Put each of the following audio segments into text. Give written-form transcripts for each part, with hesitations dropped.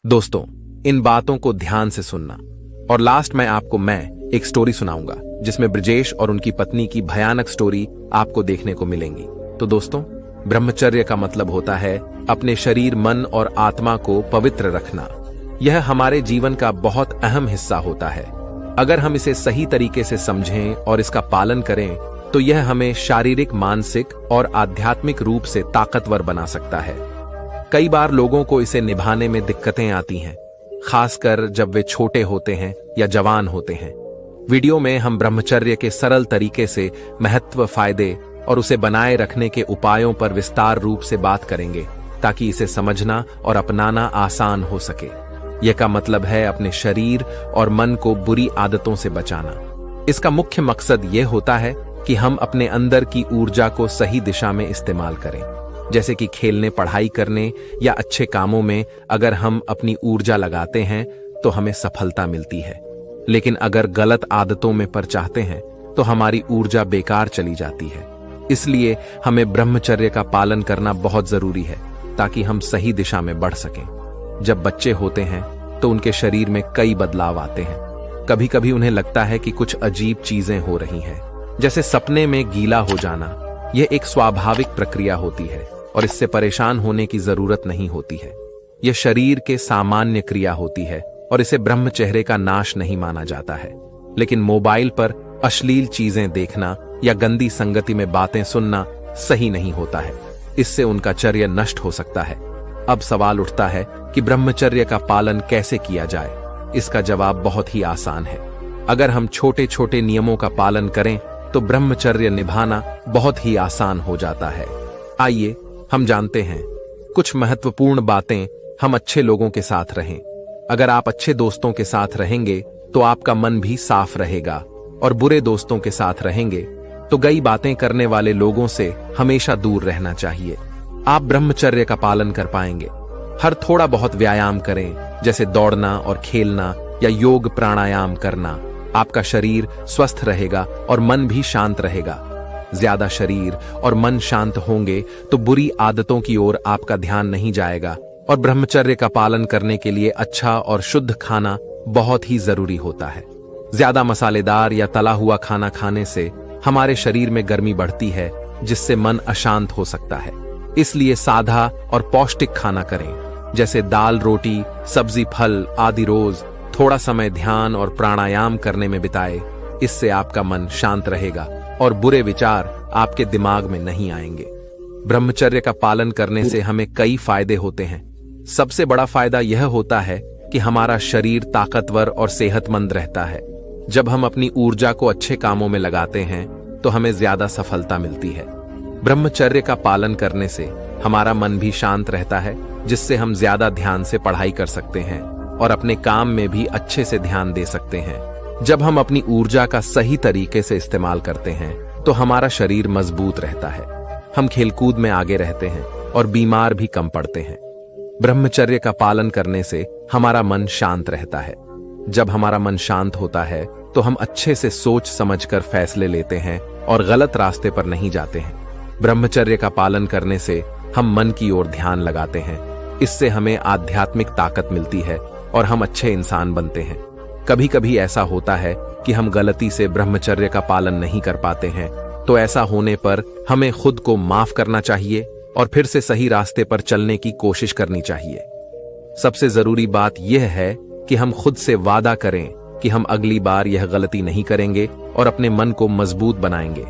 दोस्तों, इन बातों को ध्यान से सुनना। और लास्ट में आपको एक स्टोरी सुनाऊंगा जिसमें ब्रजेश और उनकी पत्नी की भयानक स्टोरी आपको देखने को मिलेंगी। तो दोस्तों, ब्रह्मचर्य का मतलब होता है अपने शरीर, मन और आत्मा को पवित्र रखना। यह हमारे जीवन का बहुत अहम हिस्सा होता है। अगर हम इसे सही तरीके से समझें और इसका पालन करें तो यह हमें शारीरिक, मानसिक और आध्यात्मिक रूप से ताकतवर बना सकता है। कई बार लोगों को इसे निभाने में दिक्कतें आती हैं, खासकर जब वे छोटे होते हैं या जवान होते हैं। वीडियो में हम ब्रह्मचर्य के सरल तरीके से महत्व, फायदे और उसे बनाए रखने के उपायों पर विस्तार रूप से बात करेंगे ताकि इसे समझना और अपनाना आसान हो सके। यह का मतलब है अपने शरीर और मन को बुरी आदतों से बचाना। इसका मुख्य मकसद यह होता है कि हम अपने अंदर की ऊर्जा को सही दिशा में इस्तेमाल करें, जैसे कि खेलने, पढ़ाई करने या अच्छे कामों में। अगर हम अपनी ऊर्जा लगाते हैं तो हमें सफलता मिलती है, लेकिन अगर गलत आदतों में पड़ जाते हैं तो हमारी ऊर्जा बेकार चली जाती है। इसलिए हमें ब्रह्मचर्य का पालन करना बहुत जरूरी है ताकि हम सही दिशा में बढ़ सकें। जब बच्चे होते हैं तो उनके शरीर में कई बदलाव आते हैं। कभी कभी उन्हें लगता है कि कुछ अजीब चीजें हो रही हैं, जैसे सपने में गीला हो जाना। यह एक स्वाभाविक प्रक्रिया होती है और इससे परेशान होने की जरूरत नहीं होती है। यह शरीर के सामान्य क्रिया होती है और इसे ब्रह्मचर्य का नाश नहीं माना जाता है। लेकिन मोबाइल पर अश्लील चीजें देखना या गंदी संगति में बातें सुनना सही नहीं होता है। इससे उनका चर्य नष्ट हो सकता है। अब सवाल उठता है कि ब्रह्मचर्य का पालन कैसे किया जाए। इसका जवाब बहुत ही आसान है। अगर हम छोटे छोटे नियमों का पालन करें तो ब्रह्मचर्य निभाना बहुत ही आसान हो जाता है। आइए हम जानते हैं कुछ महत्वपूर्ण बातें। हम अच्छे लोगों के साथ रहें। अगर आप अच्छे दोस्तों के साथ रहेंगे तो आपका मन भी साफ रहेगा, और बुरे दोस्तों के साथ रहेंगे तो गई बातें करने वाले लोगों से हमेशा दूर रहना चाहिए। आप ब्रह्मचर्य का पालन कर पाएंगे। हर थोड़ा बहुत व्यायाम करें, जैसे दौड़ना और खेलना या योग प्राणायाम करना। आपका शरीर स्वस्थ रहेगा और मन भी शांत रहेगा। ज्यादा शरीर और मन शांत होंगे तो बुरी आदतों की ओर आपका ध्यान नहीं जाएगा। और ब्रह्मचर्य का पालन करने के लिए अच्छा और शुद्ध खाना बहुत ही जरूरी होता है। ज्यादा मसालेदार या तला हुआ खाना खाने से हमारे शरीर में गर्मी बढ़ती है, जिससे मन अशांत हो सकता है। इसलिए सादा और पौष्टिक खाना करें, जैसे दाल, रोटी, सब्जी, फल आदि रोज। थोड़ा समय ध्यान और प्राणायाम करने में बिताए। इससे आपका मन शांत रहेगा और बुरे विचार आपके दिमाग में नहीं आएंगे। ब्रह्मचर्य का पालन करने से हमें कई फायदे होते हैं। सबसे बड़ा फायदा यह होता है कि हमारा शरीर ताकतवर और सेहतमंद रहता है। जब हम अपनी ऊर्जा को अच्छे कामों में लगाते हैं तो हमें ज्यादा सफलता मिलती है। ब्रह्मचर्य का पालन करने से हमारा मन भी शांत रहता है, जिससे हम ज्यादा ध्यान से पढ़ाई कर सकते हैं और अपने काम में भी अच्छे से ध्यान दे सकते हैं। जब हम अपनी ऊर्जा का सही तरीके से इस्तेमाल करते हैं तो हमारा शरीर मजबूत रहता है। हम खेलकूद में आगे रहते हैं और बीमार भी कम पड़ते हैं। ब्रह्मचर्य का पालन करने से हमारा मन शांत रहता है। जब हमारा मन शांत होता है तो हम अच्छे से सोच समझकर फैसले लेते हैं और गलत रास्ते पर नहीं जाते हैं। ब्रह्मचर्य का पालन करने से हम मन की ओर ध्यान लगाते हैं। इससे हमें आध्यात्मिक ताकत मिलती है और हम अच्छे इंसान बनते हैं। कभी कभी ऐसा होता है कि हम गलती से ब्रह्मचर्य का पालन नहीं कर पाते हैं, तो ऐसा होने पर हमें खुद को माफ करना चाहिए और फिर से सही रास्ते पर चलने की कोशिश करनी चाहिए। सबसे जरूरी बात यह है कि हम खुद से वादा करें कि हम अगली बार यह गलती नहीं करेंगे और अपने मन को मजबूत बनाएंगे।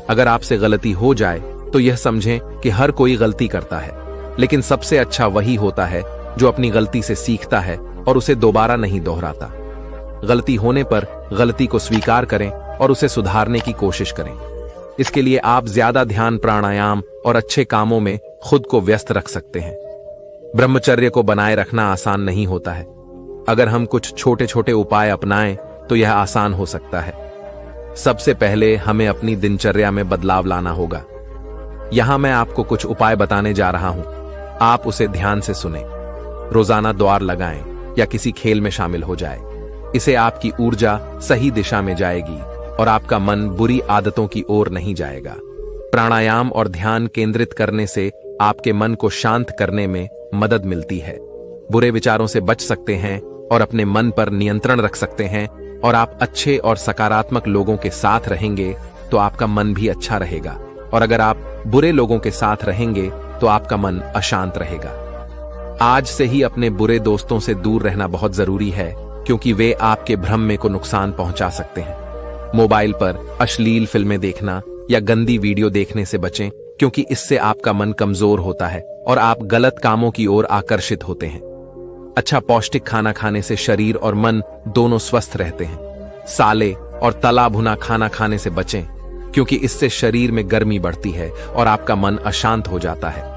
अगर आपसे गलती हो जाए तो यह समझें कि हर कोई गलती करता है, लेकिन सबसे अच्छा वही होता है जो अपनी गलती से सीखता है और उसे दोबारा नहीं दोहराता। गलती होने पर गलती को स्वीकार करें और उसे सुधारने की कोशिश करें। इसके लिए आप ज्यादा ध्यान, प्राणायाम और अच्छे कामों में खुद को व्यस्त रख सकते हैं। ब्रह्मचर्य को बनाए रखना आसान नहीं होता है। अगर हम कुछ छोटे छोटे उपाय अपनाएं तो यह आसान हो सकता है। सबसे पहले हमें अपनी दिनचर्या में बदलाव लाना होगा। यहां मैं आपको कुछ उपाय बताने जा रहा हूं। आप उसे ध्यान से सुनें। रोजाना द्वार लगाएं या किसी खेल में शामिल हो जाए। इससे आपकी ऊर्जा सही दिशा में जाएगी और आपका मन बुरी आदतों की ओर नहीं जाएगा। प्राणायाम और ध्यान केंद्रित करने से आपके मन को शांत करने में मदद मिलती है। बुरे विचारों से बच सकते हैं और अपने मन पर नियंत्रण रख सकते हैं, और आप अच्छे और सकारात्मक लोगों के साथ रहेंगे तो आपका मन भी अच्छा रहेगा, और अगर आप बुरे लोगों के साथ रहेंगे तो आपका मन अशांत रहेगा। आज से ही अपने बुरे दोस्तों से दूर रहना बहुत जरूरी है, क्योंकि वे आपके भ्रम में को नुकसान पहुंचा सकते हैं। मोबाइल पर अश्लील फिल्में देखना या गंदी वीडियो देखने से बचें, क्योंकि इससे आपका मन कमजोर होता है और आप गलत कामों की ओर आकर्षित होते हैं। अच्छा पौष्टिक खाना खाने से शरीर और मन दोनों स्वस्थ रहते हैं। साले और तला भुना खाना खाने से बचें, क्योंकि इससे शरीर में गर्मी बढ़ती है और आपका मन अशांत हो जाता है।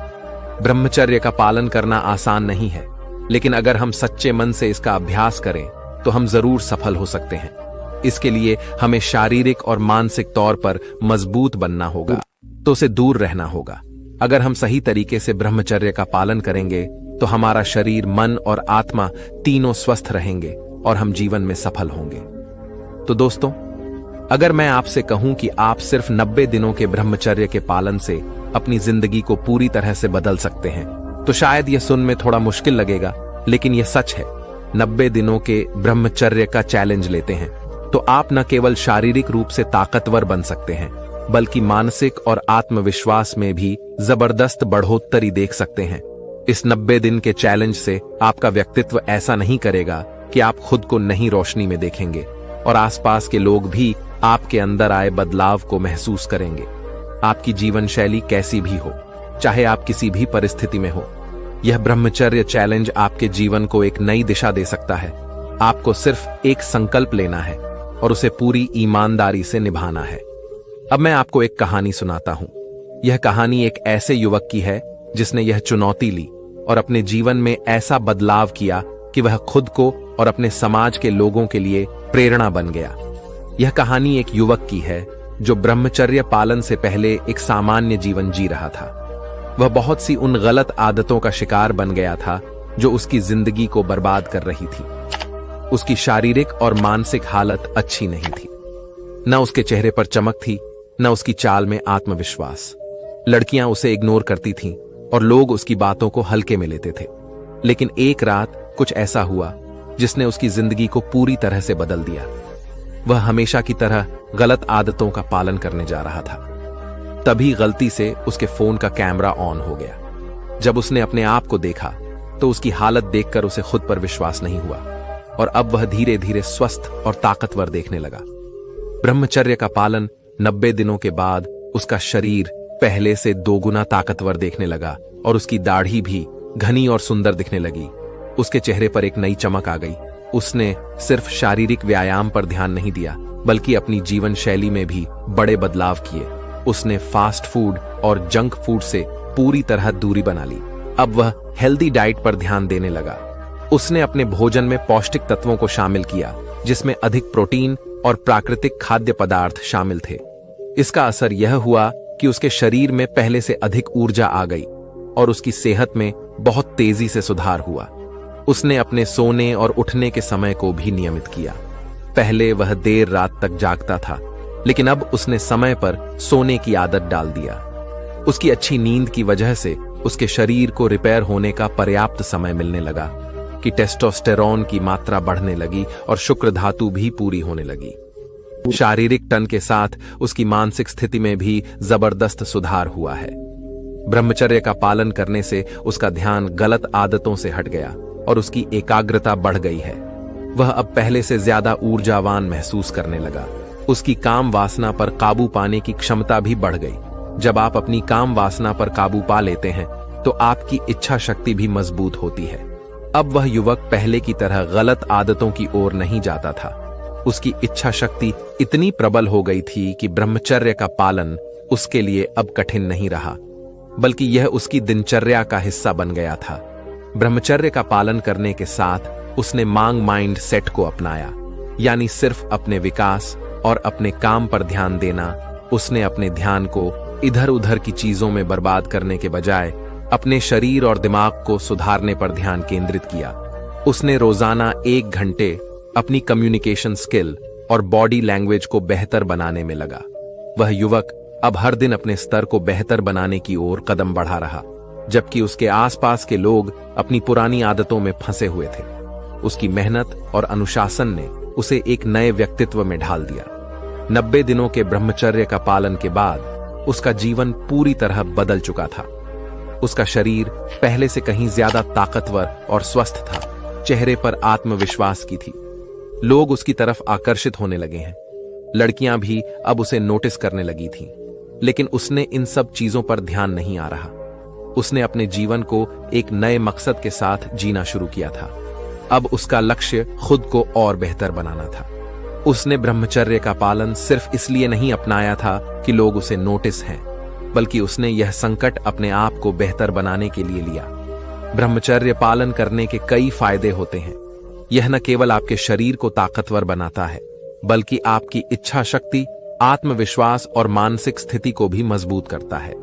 ब्रह्मचर्य का पालन करना आसान नहीं है, लेकिन अगर हम सच्चे मन से इसका अभ्यास करें तो हम जरूर सफल हो सकते हैं। इसके लिए हमें शारीरिक और मानसिक तौर पर मजबूत बनना होगा, तो उसे दूर रहना होगा। अगर हम सही तरीके से ब्रह्मचर्य का पालन करेंगे तो हमारा शरीर, मन और आत्मा तीनों स्वस्थ रहेंगे और हम जीवन में सफल होंगे। तो दोस्तों, अगर मैं आपसे कहूं कि आप सिर्फ 90 दिनों के ब्रह्मचर्य के पालन से अपनी जिंदगी को पूरी तरह से बदल सकते हैं, तो शायद यह सुन में थोड़ा मुश्किल लगेगा, लेकिन यह सच है। 90 दिनों के ब्रह्मचर्य का चैलेंज लेते हैं तो आप न केवल शारीरिक रूप से ताकतवर बन सकते हैं, बल्कि मानसिक और आत्मविश्वास में भी जबरदस्त बढ़ोतरी देख सकते हैं। इस 90 दिन के चैलेंज से आपका व्यक्तित्व ऐसा नहीं करेगा कि आप खुद को नई रोशनी में देखेंगे, और आसपास के लोग भी आपके अंदर आए बदलाव को महसूस करेंगे। आपकी जीवन शैली कैसी भी हो, चाहे आप किसी भी परिस्थिति में हो, यह ब्रह्मचर्य चैलेंज आपके जीवन को एक नई दिशा दे सकता है। आपको सिर्फ एक संकल्प लेना है और उसे पूरी ईमानदारी से निभाना है। अब मैं आपको एक कहानी सुनाता हूं। यह कहानी एक ऐसे युवक की है जिसने यह चुनौती ली और अपने जीवन में ऐसा बदलाव किया कि वह खुद को और अपने समाज के लोगों के लिए प्रेरणा बन गया। यह कहानी एक युवक की है जो ब्रह्मचर्य पालन से पहले एक सामान्य जीवन जी रहा था। वह बहुत सी उन गलत आदतों का शिकार बन गया था जो उसकी जिंदगी को बर्बाद कर रही थी। उसकी शारीरिक और मानसिक हालत अच्छी नहीं थी। न उसके चेहरे पर चमक थी, न उसकी चाल में आत्मविश्वास। लड़कियां उसे इग्नोर करती थीं और लोग उसकी बातों को हल्के में लेते थे। लेकिन एक रात कुछ ऐसा हुआ जिसने उसकी जिंदगी को पूरी तरह से बदल दिया। वह हमेशा की तरह गलत आदतों का पालन करने जा रहा था। तभी गलती से उसके फोन का कैमरा ऑन हो गया। जब उसने अपने आप को देखा तो उसकी हालत देखकर उसे खुद पर विश्वास नहीं हुआ, और अब वह धीरे धीरे स्वस्थ और ताकतवर देखने लगा। ब्रह्मचर्य का पालन 90 दिनों के बाद उसका शरीर पहले से 2 गुना ताकतवर देखने लगा, और उसकी दाढ़ी भी घनी और सुंदर दिखने लगी। उसके चेहरे पर एक नई चमक आ गई। उसने सिर्फ शारीरिक व्यायाम पर ध्यान नहीं दिया, बल्कि अपनी जीवन शैली में भी बड़े बदलाव किए। उसने फास्ट फूड और जंक फूड से पूरी तरह दूरी बना ली। अब वह हेल्दी डाइट पर ध्यान देने लगा। उसने अपने भोजन में पौष्टिक तत्वों को शामिल किया, जिसमें अधिक प्रोटीन और प्राकृतिक खाद्य पदार्थ शामिल थे। इसका असर यह हुआ कि उसके शरीर में पहले से अधिक ऊर्जा आ गई और उसकी सेहत में बहुत तेजी से सुधार हुआ। उसने अपने सोने और उठने के समय को भी नियमित किया। पहले वह देर रात तक जागता था, लेकिन अब उसने समय पर सोने की आदत डाल दिया। उसकी अच्छी नींद की वजह से उसके शरीर को रिपेयर होने का पर्याप्त समय मिलने लगा कि टेस्टोस्टेरोन की मात्रा बढ़ने लगी और शुक्र धातु भी पूरी होने लगी। शारीरिक टन के साथ उसकी मानसिक स्थिति में भी जबरदस्त सुधार हुआ है। ब्रह्मचर्य का पालन करने से उसका ध्यान गलत आदतों से हट गया और उसकी एकाग्रता बढ़ गई है। वह अब पहले से ज्यादा ऊर्जावान महसूस करने लगा। उसकी काम वासना पर काबू पाने की क्षमता भी बढ़ गई। जब आप अपनी काम वासना पर काबू पा लेते हैं तो आपकी इच्छा शक्ति भी मजबूत होती है। अब वह युवक पहले की तरह गलत आदतों की ओर नहीं जाता था। उसकी इच्छा शक्ति इतनी प्रबल हो गई थी कि ब्रह्मचर्य का पालन उसके लिए अब कठिन नहीं रहा, बल्कि यह उसकी दिनचर्या का हिस्सा बन गया था। ब्रह्मचर्य का पालन करने के साथ उसने मांग माइंड सेट को अपनाया, यानी सिर्फ अपने विकास और अपने काम पर ध्यान देना। उसने अपने ध्यान को इधर उधर की चीजों में बर्बाद करने के बजाय अपने शरीर और दिमाग को सुधारने पर ध्यान केंद्रित किया। उसने रोजाना 1 घंटे अपनी कम्युनिकेशन स्किल और बॉडी लैंग्वेज को बेहतर बनाने में लगा। वह युवक अब हर दिन अपने स्तर को बेहतर बनाने की ओर कदम बढ़ा रहा। जबकि उसके आसपास के लोग अपनी पुरानी आदतों में फंसे हुए थे। उसकी मेहनत और अनुशासन ने उसे एक नए व्यक्तित्व में ढाल दिया। 90 दिनों के ब्रह्मचर्य का पालन के बाद उसका जीवन पूरी तरह बदल चुका था। उसका शरीर पहले से कहीं ज्यादा ताकतवर और स्वस्थ था। चेहरे पर आत्मविश्वास की थी। लोग उसकी तरफ आकर्षित होने लगे हैं। लड़कियां भी अब उसे नोटिस करने लगी थीं। लेकिन उसने इन सब चीजों पर ध्यान नहीं आ रहा। उसने अपने जीवन को एक नए मकसद के साथ जीना शुरू किया था। अब उसका लक्ष्य खुद को और बेहतर बनाना था। उसने ब्रह्मचर्य का पालन सिर्फ इसलिए नहीं अपनाया था कि लोग उसे नोटिस हैं, बल्कि उसने यह संकट अपने आप को बेहतर बनाने के लिए लिया। ब्रह्मचर्य पालन करने के कई फायदे होते हैं। यह न केवल आपके शरीर को ताकतवर बनाता है, बल्कि आपकी इच्छा शक्ति, आत्मविश्वास और मानसिक स्थिति को भी मजबूत करता है।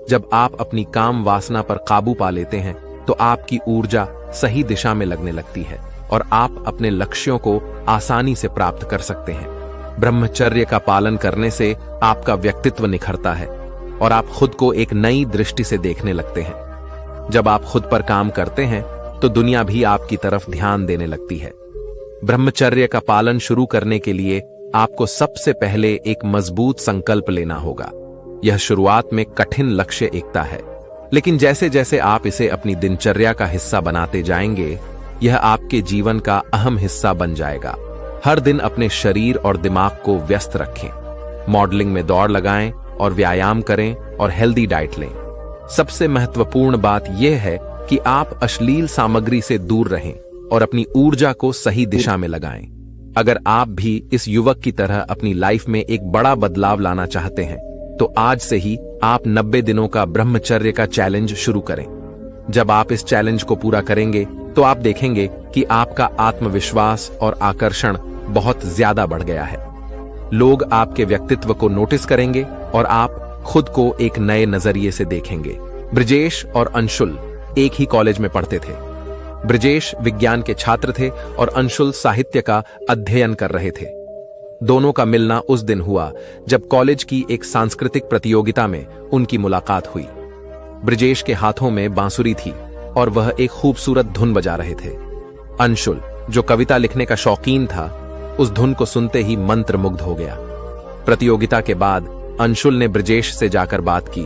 जब आप अपनी काम वासना पर काबू पा लेते हैं तो आपकी ऊर्जा सही दिशा में लगने लगती है और आप अपने लक्ष्यों को आसानी से प्राप्त कर सकते हैं। ब्रह्मचर्य का पालन करने से आपका व्यक्तित्व निखरता है और आप खुद को एक नई दृष्टि से देखने लगते हैं। जब आप खुद पर काम करते हैं तो दुनिया भी आपकी तरफ ध्यान देने लगती है। ब्रह्मचर्य का पालन शुरू करने के लिए आपको सबसे पहले एक मजबूत संकल्प लेना होगा। यह शुरुआत में कठिन लक्ष्य एकता है, लेकिन जैसे जैसे आप इसे अपनी दिनचर्या का हिस्सा बनाते जाएंगे, यह आपके जीवन का अहम हिस्सा बन जाएगा। हर दिन अपने शरीर और दिमाग को व्यस्त रखें। मॉडलिंग में दौड़ लगाएं और व्यायाम करें और हेल्दी डाइट लें। सबसे महत्वपूर्ण बात यह है कि आप अश्लील सामग्री से दूर रहें और अपनी ऊर्जा को सही दिशा में लगाएं। अगर आप भी इस युवक की तरह अपनी लाइफ में एक बड़ा बदलाव लाना चाहते हैं, तो आज से ही आप 90 दिनों का ब्रह्मचर्य का चैलेंज शुरू करें। जब आप इस चैलेंज को पूरा करेंगे तो आप देखेंगे कि आपका आत्मविश्वास और आकर्षण बहुत ज्यादा बढ़ गया है। लोग आपके व्यक्तित्व को नोटिस करेंगे और आप खुद को एक नए नजरिए से देखेंगे। ब्रजेश और अंशुल एक ही कॉलेज में पढ़ते थे। ब्रजेश विज्ञान के छात्र थे और अंशुल साहित्य का अध्ययन कर रहे थे। दोनों का मिलना उस दिन हुआ जब कॉलेज की एक सांस्कृतिक प्रतियोगिता में उनकी मुलाकात हुई। ब्रजेश के हाथों में बांसुरी थी और वह एक खूबसूरत धुन बजा रहे थे। अंशुल, जो कविता लिखने का शौकीन था, उस धुन को सुनते ही मंत्रमुग्ध हो गया। प्रतियोगिता के बाद अंशुल ने ब्रजेश से जाकर बात की।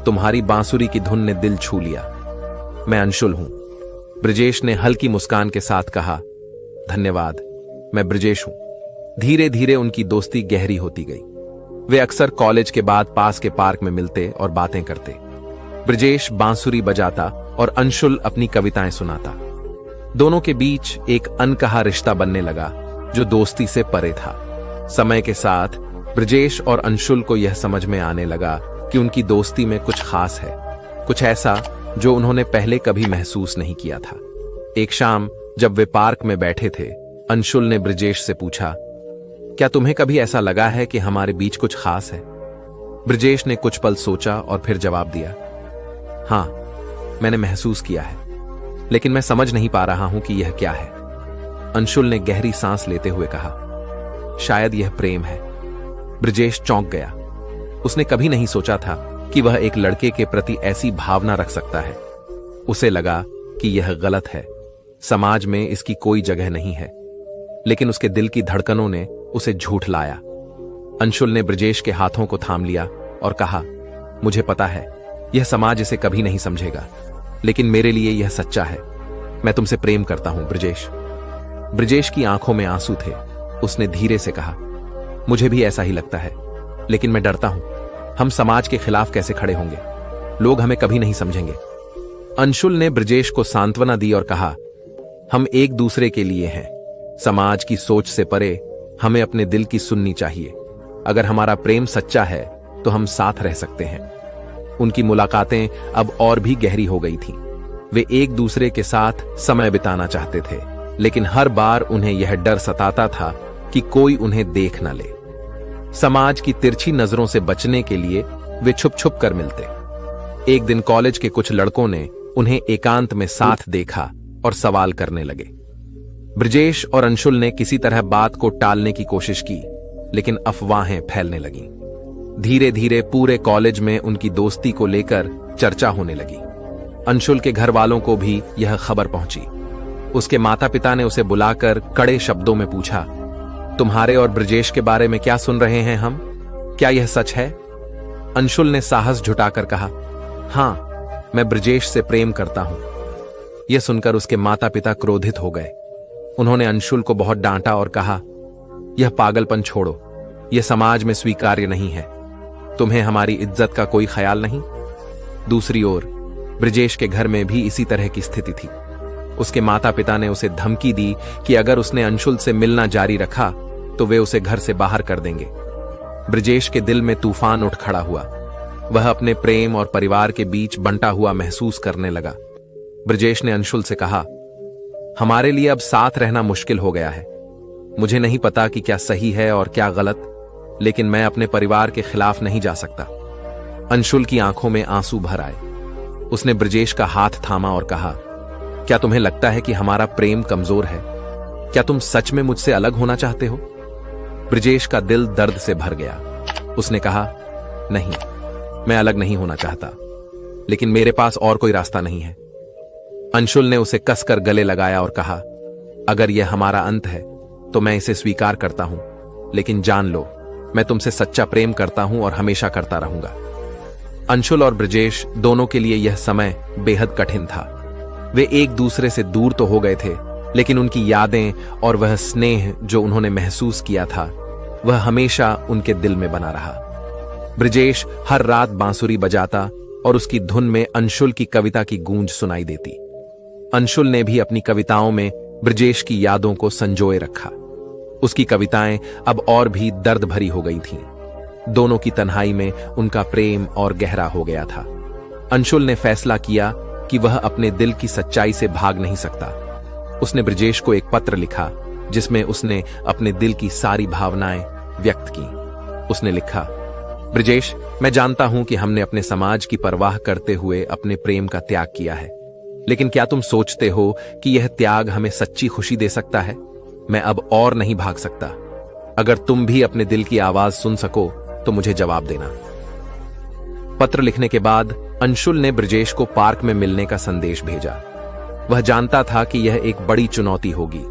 तुम्हारी बांसुरी की धुन ने दिल छू लिया। मैं अंशुल हूं। ब्रजेश ने हल्की मुस्कान के साथ कहा, धन्यवाद, मैं ब्रजेश हूं। धीरे धीरे उनकी दोस्ती गहरी होती गई। वे अक्सर कॉलेज के बाद पास के पार्क में मिलते और बातें करते। ब्रजेश बांसुरी बजाता और अंशुल अपनी कविताएं सुनाता। दोनों के बीच एक अनकहा रिश्ता बनने लगा जो दोस्ती से परे था। समय के साथ ब्रजेश और अंशुल को यह समझ में आने लगा कि उनकी दोस्ती में कुछ खास है, कुछ ऐसा जो उन्होंने पहले कभी महसूस नहीं किया था। एक शाम जब वे पार्क में बैठे थे, अंशुल ने ब्रजेश से पूछा, क्या तुम्हें कभी ऐसा लगा है कि हमारे बीच कुछ खास है? ब्रजेश ने कुछ पल सोचा और फिर जवाब दिया, हां, मैंने महसूस किया है, लेकिन मैं समझ नहीं पा रहा हूं कि यह क्या है। अंशुल ने गहरी सांस लेते हुए कहा, शायद यह प्रेम है। ब्रजेश चौंक गया। उसने कभी नहीं सोचा था कि वह एक लड़के के प्रति ऐसी भावना रख सकता है। उसे लगा कि यह गलत है, समाज में इसकी कोई जगह नहीं है, लेकिन उसके दिल की धड़कनों ने उसे झूठ लाया। अंशुल ने ब्रजेश के हाथों को थाम लिया और कहा, मुझे पता है यह समाज इसे कभी नहीं समझेगा, लेकिन मेरे लिए यह सच्चा है। मैं तुमसे प्रेम करता हूं ब्रजेश। ब्रजेश की आंखों में आंसू थे। उसने धीरे से कहा, मुझे भी ऐसा ही लगता है, लेकिन मैं डरता हूं। हम समाज के खिलाफ कैसे खड़े होंगे? लोग हमें कभी नहीं समझेंगे। अंशुल ने ब्रजेश को सांत्वना दी और कहा, हम एक दूसरे के लिए हैं। समाज की सोच से परे हमें अपने दिल की सुननी चाहिए। अगर हमारा प्रेम सच्चा है तो हम साथ रह सकते हैं। उनकी मुलाकातें अब और भी गहरी हो गई थीं। वे एक दूसरे के साथ समय बिताना चाहते थे, लेकिन हर बार उन्हें यह डर सताता था कि कोई उन्हें देख न ले। समाज की तिरछी नजरों से बचने के लिए वे छुप छुप कर मिलते। एक दिन कॉलेज के कुछ लड़कों ने उन्हें एकांत में साथ देखा और सवाल करने लगे। ब्रजेश और अंशुल ने किसी तरह बात को टालने की कोशिश की, लेकिन अफवाहें फैलने लगीं। धीरे धीरे पूरे कॉलेज में उनकी दोस्ती को लेकर चर्चा होने लगी। अंशुल के घर वालों को भी यह खबर पहुंची। उसके माता पिता ने उसे बुलाकर कड़े शब्दों में पूछा, तुम्हारे और ब्रजेश के बारे में क्या सुन रहे हैं हम? क्या यह सच है? अंशुल ने साहस जुटाकर कहा, हां, मैं ब्रजेश से प्रेम करता हूं। यह सुनकर उसके माता पिता क्रोधित हो गए। उन्होंने अंशुल को बहुत डांटा और कहा, यह पागलपन छोड़ो, यह समाज में स्वीकार्य नहीं है। तुम्हें हमारी इज्जत का कोई ख्याल नहीं? दूसरी ओर ब्रजेश के घर में भी इसी तरह की स्थिति थी। उसके माता पिता ने उसे धमकी दी कि अगर उसने अंशुल से मिलना जारी रखा तो वे उसे घर से बाहर कर देंगे। ब्रजेश के दिल में तूफान उठ खड़ा हुआ। वह अपने प्रेम और परिवार के बीच बंटा हुआ महसूस करने लगा। ब्रजेश ने अंशुल से कहा, हमारे लिए अब साथ रहना मुश्किल हो गया है। मुझे नहीं पता कि क्या सही है और क्या गलत, लेकिन मैं अपने परिवार के खिलाफ नहीं जा सकता। अंशुल की आंखों में आंसू भर आए। उसने ब्रजेश का हाथ थामा और कहा, क्या तुम्हें लगता है कि हमारा प्रेम कमजोर है? क्या तुम सच में मुझसे अलग होना चाहते हो? ब्रजेश का दिल दर्द से भर गया। उसने कहा, नहीं, मैं अलग नहीं होना चाहता, लेकिन मेरे पास और कोई रास्ता नहीं है। अंशुल ने उसे कसकर गले लगाया और कहा, अगर यह हमारा अंत है तो मैं इसे स्वीकार करता हूं, लेकिन जान लो, मैं तुमसे सच्चा प्रेम करता हूं और हमेशा करता रहूंगा। अंशुल और ब्रजेश दोनों के लिए यह समय बेहद कठिन था। वे एक दूसरे से दूर तो हो गए थे, लेकिन उनकी यादें और वह स्नेह जो उन्होंने महसूस किया था, वह हमेशा उनके दिल में बना रहा। ब्रजेश हर रात बांसुरी बजाता और उसकी धुन में अंशुल की कविता की गूंज सुनाई देती। अंशुल ने भी अपनी कविताओं में ब्रजेश की यादों को संजोए रखा। उसकी कविताएं अब और भी दर्द भरी हो गई थीं। दोनों की तन्हाई में उनका प्रेम और गहरा हो गया था। अंशुल ने फैसला किया कि वह अपने दिल की सच्चाई से भाग नहीं सकता। उसने ब्रजेश को एक पत्र लिखा जिसमें उसने अपने दिल की सारी भावनाएं व्यक्त की। उसने लिखा, ब्रजेश, मैं जानता हूं कि हमने अपने समाज की परवाह करते हुए अपने प्रेम का त्याग किया है, लेकिन क्या तुम सोचते हो कि यह त्याग हमें सच्ची खुशी दे सकता है? मैं अब और नहीं भाग सकता। अगर तुम भी अपने दिल की आवाज सुन सको तो मुझे जवाब देना। पत्र लिखने के बाद अंशुल ने ब्रजेश को पार्क में मिलने का संदेश भेजा। वह जानता था कि यह एक बड़ी चुनौती होगी,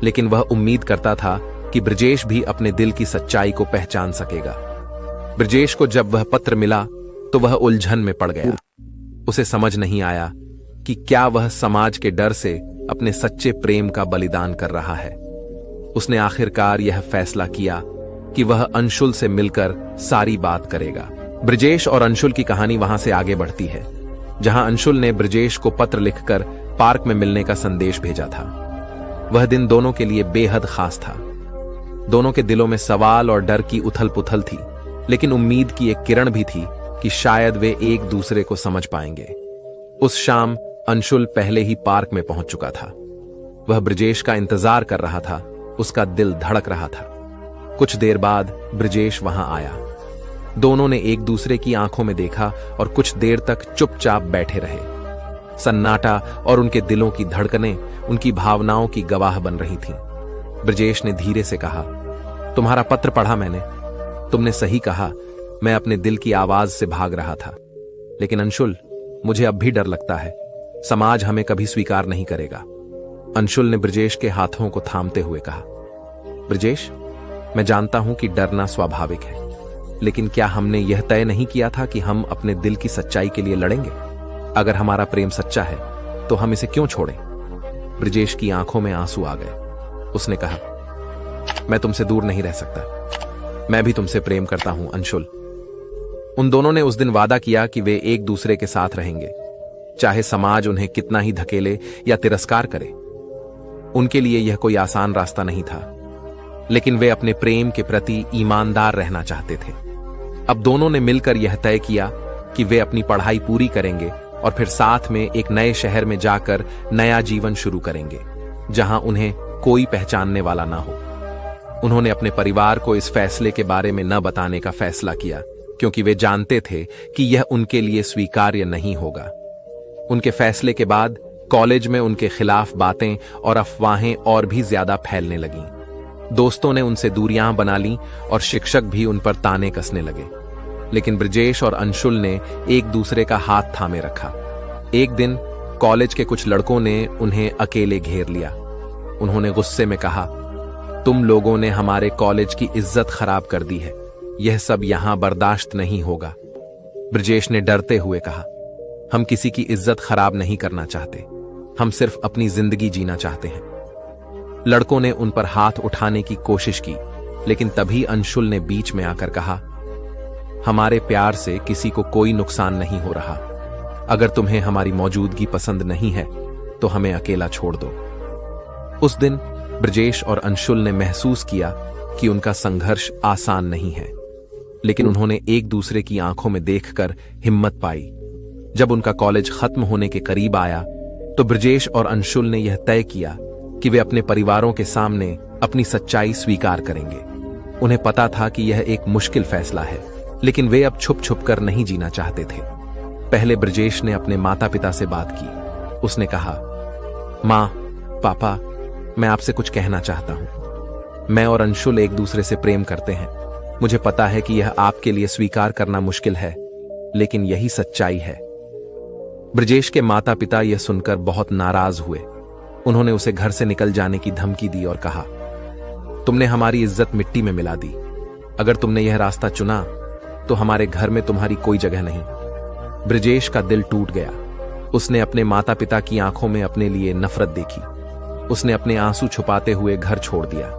लेकिन वह उम्मीद करता था कि ब्रजेश भी अपने दिल की सच्चाई को पहचान सकेगा। ब्रजेश को जब वह पत्र मिला तो वह उलझन में पड़ गया। उसे समझ नहीं आया कि क्या वह समाज के डर से अपने सच्चे प्रेम का बलिदान कर रहा है। उसने आखिरकार यह फैसला किया कि वह अंशुल से मिलकर सारी बात करेगा। ब्रजेश और अंशुल की कहानी वहां से आगे बढ़ती है, जहां अंशुल ने ब्रजेश को पत्र लिखकर पार्क में मिलने का संदेश भेजा था। वह दिन दोनों के लिए बेहद खास था। दोनों के दिलों में सवाल और डर की उथल पुथल थी, लेकिन उम्मीद की एक किरण भी थी कि शायद वे एक दूसरे को समझ पाएंगे। उस शाम अंशुल पहले ही पार्क में पहुंच चुका था। वह ब्रजेश का इंतजार कर रहा था। उसका दिल धड़क रहा था। कुछ देर बाद ब्रजेश वहां आया। दोनों ने एक दूसरे की आंखों में देखा और कुछ देर तक चुपचाप बैठे रहे। सन्नाटा और उनके दिलों की धड़कनें उनकी भावनाओं की गवाह बन रही थीं। ब्रजेश ने धीरे से कहा, तुम्हारा पत्र पढ़ा मैंने। तुमने सही कहा, मैं अपने दिल की आवाज से भाग रहा था। लेकिन अंशुल, मुझे अब भी डर लगता है। समाज हमें कभी स्वीकार नहीं करेगा। अंशुल ने ब्रजेश के हाथों को थामते हुए कहा, ब्रजेश, मैं जानता हूं कि डरना स्वाभाविक है, लेकिन क्या हमने यह तय नहीं किया था कि हम अपने दिल की सच्चाई के लिए लड़ेंगे? अगर हमारा प्रेम सच्चा है तो हम इसे क्यों छोड़ें? ब्रजेश की आंखों में आंसू आ गए। उसने कहा, मैं तुमसे दूर नहीं रह सकता। मैं भी तुमसे प्रेम करता हूं अंशुल। उन दोनों ने उस दिन वादा किया कि वे एक दूसरे के साथ रहेंगे, चाहे समाज उन्हें कितना ही धकेले या तिरस्कार करे। उनके लिए यह कोई आसान रास्ता नहीं था, लेकिन वे अपने प्रेम के प्रति ईमानदार रहना चाहते थे। अब दोनों ने मिलकर यह तय किया कि वे अपनी पढ़ाई पूरी करेंगे और फिर साथ में एक नए शहर में जाकर नया जीवन शुरू करेंगे, जहां उन्हें कोई पहचानने वाला ना हो। उन्होंने अपने परिवार को इस फैसले के बारे में न बताने का फैसला किया, क्योंकि वे जानते थे कि यह उनके लिए स्वीकार्य नहीं होगा। उनके फैसले के बाद कॉलेज में उनके खिलाफ बातें और अफवाहें और भी ज्यादा फैलने लगीं। दोस्तों ने उनसे दूरियां बना लीं और शिक्षक भी उन पर ताने कसने लगे। लेकिन ब्रजेश और अंशुल ने एक दूसरे का हाथ थामे रखा। एक दिन कॉलेज के कुछ लड़कों ने उन्हें अकेले घेर लिया। उन्होंने गुस्से में कहा, तुम लोगों ने हमारे कॉलेज की इज्जत खराब कर दी है, यह सब यहां बर्दाश्त नहीं होगा। ब्रजेश ने डरते हुए कहा, हम किसी की इज्जत खराब नहीं करना चाहते, हम सिर्फ अपनी जिंदगी जीना चाहते हैं। लड़कों ने उन पर हाथ उठाने की कोशिश की, लेकिन तभी अंशुल ने बीच में आकर कहा, हमारे प्यार से किसी को कोई नुकसान नहीं हो रहा। अगर तुम्हें हमारी मौजूदगी पसंद नहीं है तो हमें अकेला छोड़ दो। उस दिन ब्रजेश और अंशुल ने महसूस किया कि उनका संघर्ष आसान नहीं है, लेकिन उन्होंने एक दूसरे की आंखों में देखकर हिम्मत पाई। जब उनका कॉलेज खत्म होने के करीब आया तो ब्रजेश और अंशुल ने यह तय किया कि वे अपने परिवारों के सामने अपनी सच्चाई स्वीकार करेंगे। उन्हें पता था कि यह एक मुश्किल फैसला है, लेकिन वे अब छुप छुप कर नहीं जीना चाहते थे। पहले ब्रजेश ने अपने माता पिता से बात की। उसने कहा, मां, पापा, मैं आपसे कुछ कहना चाहता हूं। मैं और अंशुल एक दूसरे से प्रेम करते हैं। मुझे पता है कि यह आपके लिए स्वीकार करना मुश्किल है, लेकिन यही सच्चाई है। ब्रजेश के माता पिता यह सुनकर बहुत नाराज हुए। उन्होंने उसे घर से निकल जाने की धमकी दी और कहा, तुमने हमारी इज्जत मिट्टी में मिला दी। अगर तुमने यह रास्ता चुना तो हमारे घर में तुम्हारी कोई जगह नहीं। ब्रजेश का दिल टूट गया। उसने अपने माता पिता की आंखों में अपने लिए नफरत देखी। उसने अपने आंसू छुपाते हुए घर छोड़ दिया।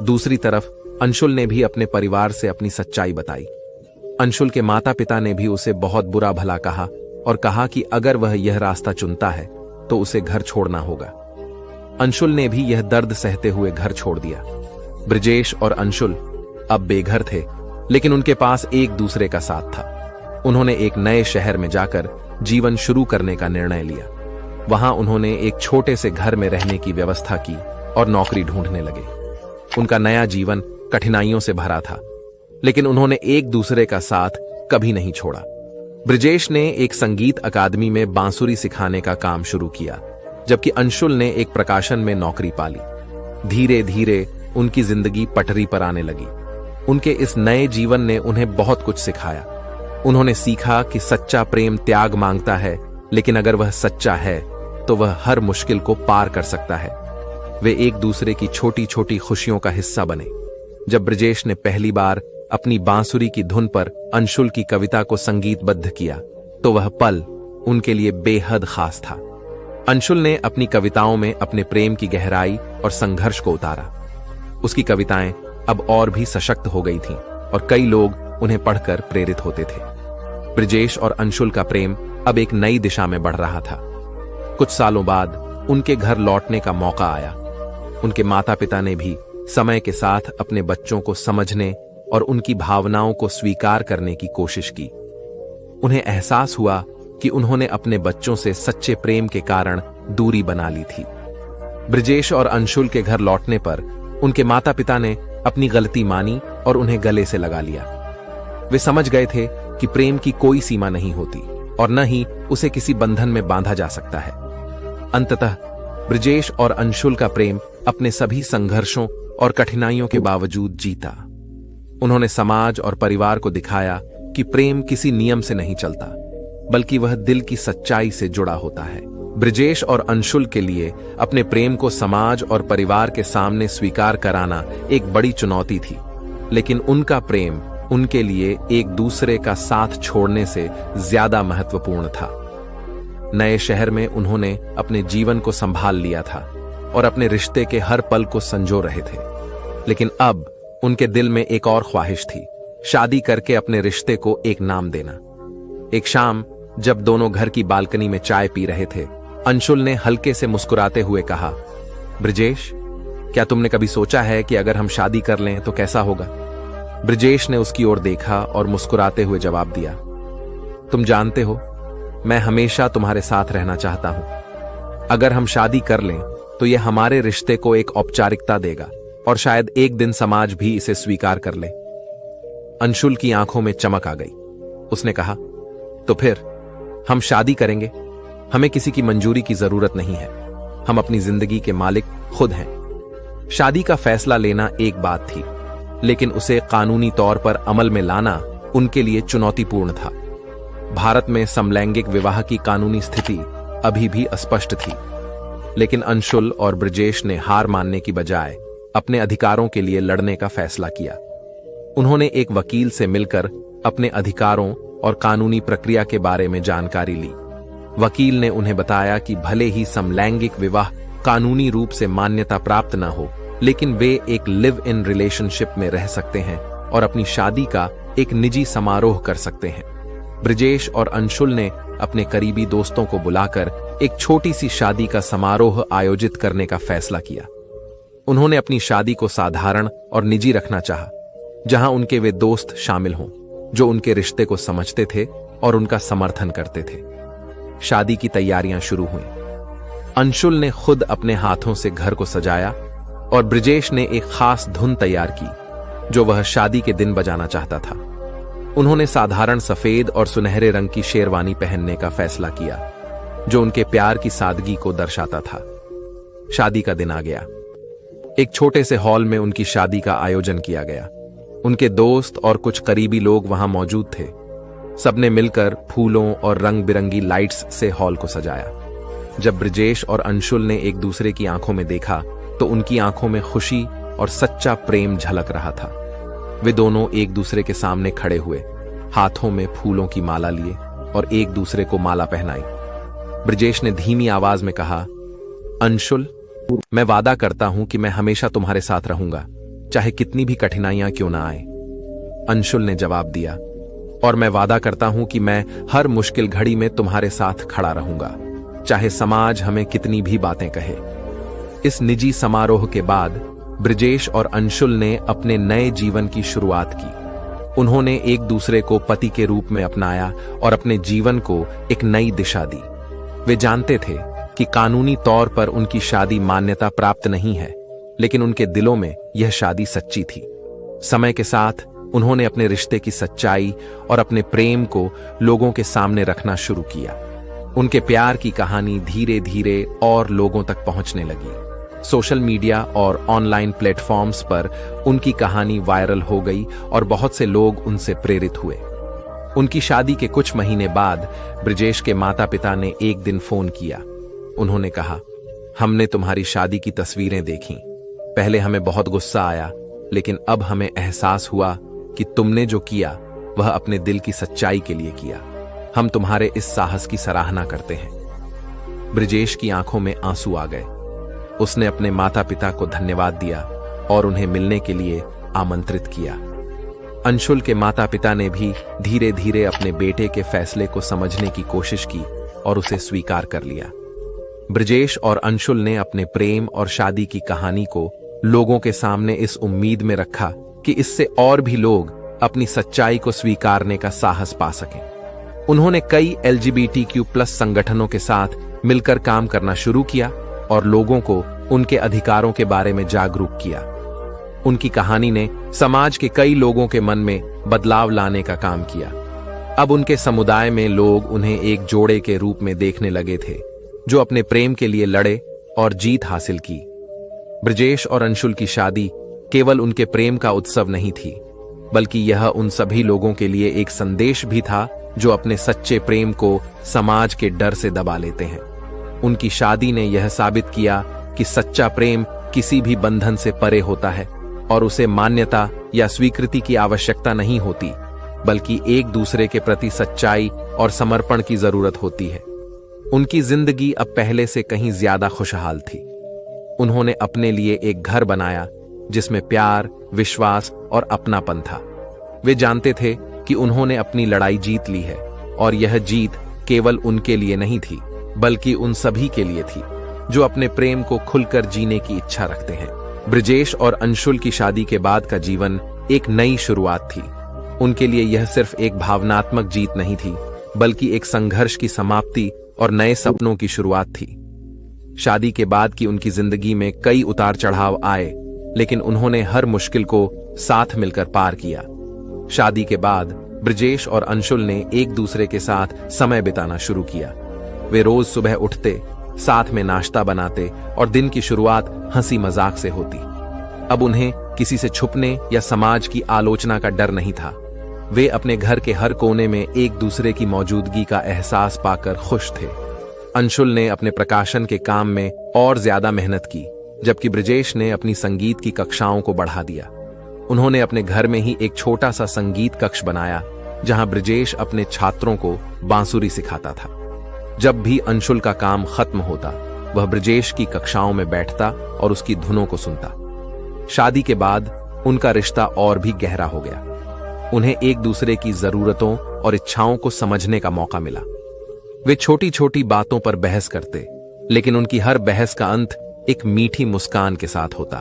दूसरी तरफ अंशुल ने भी अपने परिवार से अपनी सच्चाई बताई। अंशुल के माता पिता ने भी उसे बहुत बुरा भला कहा और कहा कि अगर वह यह रास्ता चुनता है तो उसे घर छोड़ना होगा। अंशुल ने भी यह दर्द सहते हुए घर छोड़ दिया। ब्रजेश और अंशुल अब बेघर थे, लेकिन उनके पास एक दूसरे का साथ था। उन्होंने एक नए शहर में जाकर जीवन शुरू करने का निर्णय लिया। वहां उन्होंने एक छोटे से घर में रहने की व्यवस्था की और नौकरी ढूंढने लगे। उनका नया जीवन कठिनाइयों से भरा था, लेकिन उन्होंने एक दूसरे का साथ कभी नहीं छोड़ा। ब्रजेश ने एक संगीत अकादमी में बांसुरी सिखाने का काम शुरू किया, जबकि अंशुल ने एक प्रकाशन में नौकरी पाली। धीरे धीरे उनकी जिंदगी पटरी पर आने लगी। उनके इस नए जीवन ने उन्हें बहुत कुछ सिखाया। उन्होंने सीखा कि सच्चा प्रेम त्याग मांगता है, लेकिन अगर वह सच्चा है तो वह हर मुश्किल को पार कर सकता है। वे एक दूसरे की छोटी छोटी खुशियों का हिस्सा बने। जब ब्रजेश ने पहली बार अपनी बांसुरी की धुन पर अंशुल की कविता को संगीतबद्ध किया तो वह पल उनके लिए बेहद खास था। अंशुल ने अपनी कविताओं में अपने प्रेम की गहराई और संघर्ष को उतारा। उसकी कविताएं अब और भी सशक्त हो गई थीं और कई लोग उन्हें पढ़कर प्रेरित होते थे। ब्रजेश और अंशुल का प्रेम अब एक नई दिशा में बढ़ रहा था। कुछ सालों बाद उनके घर लौटने का मौका आया। उनके माता पिता ने भी समय के साथ अपने बच्चों को समझने और उनकी भावनाओं को स्वीकार करने की कोशिश की। उन्हें एहसास हुआ कि उन्होंने अपने बच्चों से सच्चे प्रेम के कारण दूरी बना ली थी। ब्रजेश और अंशुल के घर लौटने पर उनके माता पिता ने अपनी गलती मानी और उन्हें गले से लगा लिया। वे समझ गए थे कि प्रेम की कोई सीमा नहीं होती और न ही उसे किसी बंधन में बांधा जा सकता है। अंततः ब्रजेश और अंशुल का प्रेम अपने सभी संघर्षों और कठिनाइयों के बावजूद जीता। उन्होंने समाज और परिवार को दिखाया कि प्रेम किसी नियम से नहीं चलता, बल्कि वह दिल की सच्चाई से जुड़ा होता है। ब्रजेश और अंशुल के लिए अपने प्रेम को समाज और परिवार के सामने स्वीकार कराना एक बड़ी चुनौती थी, लेकिन उनका प्रेम उनके लिए एक दूसरे का साथ छोड़ने से ज्यादा महत्वपूर्ण था। नए शहर में उन्होंने अपने जीवन को संभाल लिया था और अपने रिश्ते के हर पल को संजो रहे थे, लेकिन अब उनके दिल में एक और ख्वाहिश थी, शादी करके अपने रिश्ते को एक नाम देना। एक शाम जब दोनों घर की बालकनी में चाय पी रहे थे, अंशुल ने हल्के से मुस्कुराते हुए कहा, ब्रजेश, क्या तुमने कभी सोचा है कि अगर हम शादी कर लें तो कैसा होगा? ब्रजेश ने उसकी ओर देखा और मुस्कुराते हुए जवाब दिया, तुम जानते हो, मैं हमेशा तुम्हारे साथ रहना चाहता हूं। अगर हम शादी कर लें तो यह हमारे रिश्ते को एक औपचारिकता देगा और शायद एक दिन समाज भी इसे स्वीकार कर ले। अंशुल की आंखों में चमक आ गई। उसने कहा, तो फिर हम शादी करेंगे। हमें किसी की मंजूरी की जरूरत नहीं है। हम अपनी जिंदगी के मालिक खुद हैं। शादी का फैसला लेना एक बात थी, लेकिन उसे कानूनी तौर पर अमल में लाना उनके लिए चुनौतीपूर्ण था। भारत में समलैंगिक विवाह की कानूनी स्थिति अभी भी अस्पष्ट थी, लेकिन अंशुल और ब्रजेश ने हार मानने की बजाय अपने अधिकारों के लिए लड़ने का फैसला किया। उन्होंने एक वकील से मिलकर अपने अधिकारों और कानूनी प्रक्रिया के बारे में जानकारी ली। वकील ने उन्हें बताया कि भले ही समलैंगिक विवाह कानूनी रूप से मान्यता प्राप्त न हो, लेकिन वे एक लिव इन रिलेशनशिप में रह सकते हैं और अपनी शादी का एक निजी समारोह कर सकते हैं। ब्रजेश और अंशुल ने अपने करीबी दोस्तों को बुलाकर एक छोटी सी शादी का समारोह आयोजित करने का फैसला किया। उन्होंने अपनी शादी को साधारण और निजी रखना चाहा, जहां उनके वे दोस्त शामिल हों जो उनके रिश्ते को समझते थे और उनका समर्थन करते थे। शादी की तैयारियां शुरू हुईं। अंशुल ने खुद अपने हाथों से घर को सजाया और ब्रजेश ने एक खास धुन तैयार की जो वह शादी के दिन बजाना चाहता था। उन्होंने साधारण सफेद और सुनहरे रंग की शेरवानी पहनने का फैसला किया, जो उनके प्यार की सादगी को दर्शाता था। शादी का दिन आ गया। एक छोटे से हॉल में उनकी शादी का आयोजन किया गया। उनके दोस्त और कुछ करीबी लोग वहां मौजूद थे। सबने मिलकर फूलों और रंग बिरंगी लाइट्स से हॉल को सजाया। जब ब्रजेश और अंशुल ने एक दूसरे की आंखों में देखा तो उनकी आंखों में खुशी और सच्चा प्रेम झलक रहा था। वे दोनों एक दूसरे के सामने खड़े हुए, हाथों में फूलों की माला लिए और एक दूसरे को माला पहनाई। ब्रजेश ने धीमी आवाज में कहा, अंशुल, मैं वादा करता हूं कि मैं हमेशा तुम्हारे साथ रहूंगा, चाहे कितनी भी कठिनाइयां क्यों ना आए। अंशुल ने जवाब दिया, और मैं वादा करता हूं कि मैं हर मुश्किल घड़ी में तुम्हारे साथ खड़ा रहूंगा, चाहे समाज हमें कितनी भी बातें कहे। इस निजी समारोह के बाद ब्रजेश और अंशुल ने अपने नए जीवन की शुरुआत की। उन्होंने एक दूसरे को पति के रूप में अपनाया और अपने जीवन को एक नई दिशा दी। वे जानते थे कि कानूनी तौर पर उनकी शादी मान्यता प्राप्त नहीं है, लेकिन उनके दिलों में यह शादी सच्ची थी। समय के साथ उन्होंने अपने रिश्ते की सच्चाई और अपने प्रेम को लोगों के सामने रखना शुरू किया। उनके प्यार की कहानी धीरे धीरे और लोगों तक पहुंचने लगी। सोशल मीडिया और ऑनलाइन प्लेटफॉर्म्स पर उनकी कहानी वायरल हो गई और बहुत से लोग उनसे प्रेरित हुए। उनकी शादी के कुछ महीने बाद ब्रजेश के माता पिता ने एक दिन फोन किया। उन्होंने कहा, हमने तुम्हारी शादी की तस्वीरें देखी। पहले हमें बहुत गुस्सा आया, लेकिन अब हमें एहसास हुआ कि तुमने जो किया वह अपने दिल की सच्चाई के लिए किया। हम तुम्हारे इस साहस की सराहना करते हैं। ब्रजेश की आंखों में आंसू आ गए। उसने अपने माता पिता को धन्यवाद दिया और उन्हें मिलने के लिए आमंत्रित किया। अंशुल के माता पिता ने भी धीरे धीरे अपने बेटे के फैसले को समझने की कोशिश की और उसे स्वीकार कर लिया। ब्रजेश और अंशुल ने अपने प्रेम और शादी की कहानी को लोगों के सामने इस उम्मीद में रखा कि इससे और भी लोग अपनी सच्चाई को स्वीकारने का साहस पा सकें। उन्होंने कई LGBTQ+ संगठनों के साथ मिलकर काम करना शुरू किया और लोगों को उनके अधिकारों के बारे में जागरूक किया। उनकी कहानी ने समाज के कई लोगों के मन में बदलाव लाने का काम किया। अब उनके समुदाय में लोग उन्हें एक जोड़े के रूप में देखने लगे थे, जो अपने प्रेम के लिए लड़े और जीत हासिल की। ब्रजेश और अंशुल की शादी केवल उनके प्रेम का उत्सव नहीं थी, बल्कि यह उन सभी लोगों के लिए एक संदेश भी था जो अपने सच्चे प्रेम को समाज के डर से दबा लेते हैं। उनकी शादी ने यह साबित किया कि सच्चा प्रेम किसी भी बंधन से परे होता है और उसे मान्यता या स्वीकृति की आवश्यकता नहीं होती, बल्कि एक दूसरे के प्रति सच्चाई और समर्पण की जरूरत होती है। उनकी जिंदगी अब पहले से कहीं ज्यादा खुशहाल थी। उन्होंने अपने लिए एक घर बनाया जिसमें प्यार, विश्वास और अपनापन था। वे जानते थे कि उन्होंने अपनी लड़ाई जीत ली है और यह जीत केवल उनके लिए नहीं थी, बल्कि उन सभी के लिए थी जो अपने प्रेम को खुलकर जीने की इच्छा रखते हैं। ब्रजेश और अंशुल की शादी के बाद का जीवन एक नई शुरुआत थी। उनके लिए यह सिर्फ एक भावनात्मक जीत नहीं थी, बल्कि एक संघर्ष की समाप्ति और नए सपनों की शुरुआत थी। शादी के बाद की उनकी जिंदगी में कई उतार चढ़ाव आए, लेकिन उन्होंने हर मुश्किल को साथ मिलकर पार किया। शादी के बाद ब्रजेश और अंशुल ने एक दूसरे के साथ समय बिताना शुरू किया। वे रोज सुबह उठते, साथ में नाश्ता बनाते और दिन की शुरुआत हंसी मजाक से होती। अब उन्हें किसी से छुपने या समाज की आलोचना का डर नहीं था। वे अपने घर के हर कोने में एक दूसरे की मौजूदगी का एहसास पाकर खुश थे। अंशुल ने अपने प्रकाशन के काम में और ज्यादा मेहनत की, जबकि ब्रजेश ने अपनी संगीत की कक्षाओं को बढ़ा दिया। उन्होंने अपने घर में ही एक छोटा सा संगीत कक्ष बनाया, जहां ब्रजेश अपने छात्रों को बांसुरी सिखाता था। जब भी अंशुल का काम खत्म होता, वह ब्रजेश की कक्षाओं में बैठता और उसकी धुनों को सुनता। शादी के बाद उनका रिश्ता और भी गहरा हो गया। उन्हें एक दूसरे की जरूरतों और इच्छाओं को समझने का मौका मिला। वे छोटी छोटी बातों पर बहस करते, लेकिन उनकी हर बहस का अंत एक मीठी मुस्कान के साथ होता।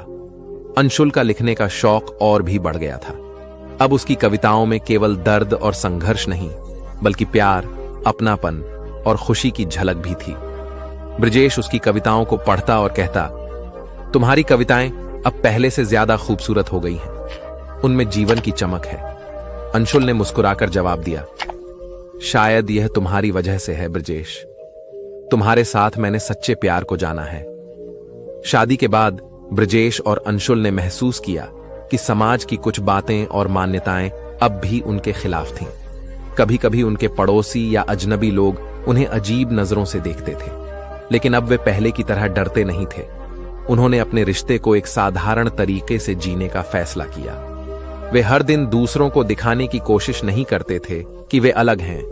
अंशुल का लिखने का शौक और भी बढ़ गया था। अब उसकी कविताओं में केवल दर्द और संघर्ष नहीं, बल्कि प्यार, अपनापन और खुशी की झलक भी थी। ब्रजेश उसकी कविताओं को पढ़ता और कहता, तुम्हारी कविताएं अब पहले से ज्यादा खूबसूरत हो गई हैं। उनमें जीवन की चमक है। अंशुल ने मुस्कुराकर जवाब दिया, शायद यह तुम्हारी वजह से है ब्रजेश। तुम्हारे साथ मैंने सच्चे प्यार को जाना है। शादी के बाद ब्रजेश और अंशुल ने महसूस किया कि समाज की कुछ बातें और मान्यताएं अब भी उनके खिलाफ थीं। कभी कभी उनके पड़ोसी या अजनबी लोग उन्हें अजीब नजरों से देखते थे, लेकिन अब वे पहले की तरह डरते नहीं थे। उन्होंने अपने रिश्ते को एक साधारण तरीके से जीने का फैसला किया। वे हर दिन दूसरों को दिखाने की कोशिश नहीं करते थे कि वे अलग हैं,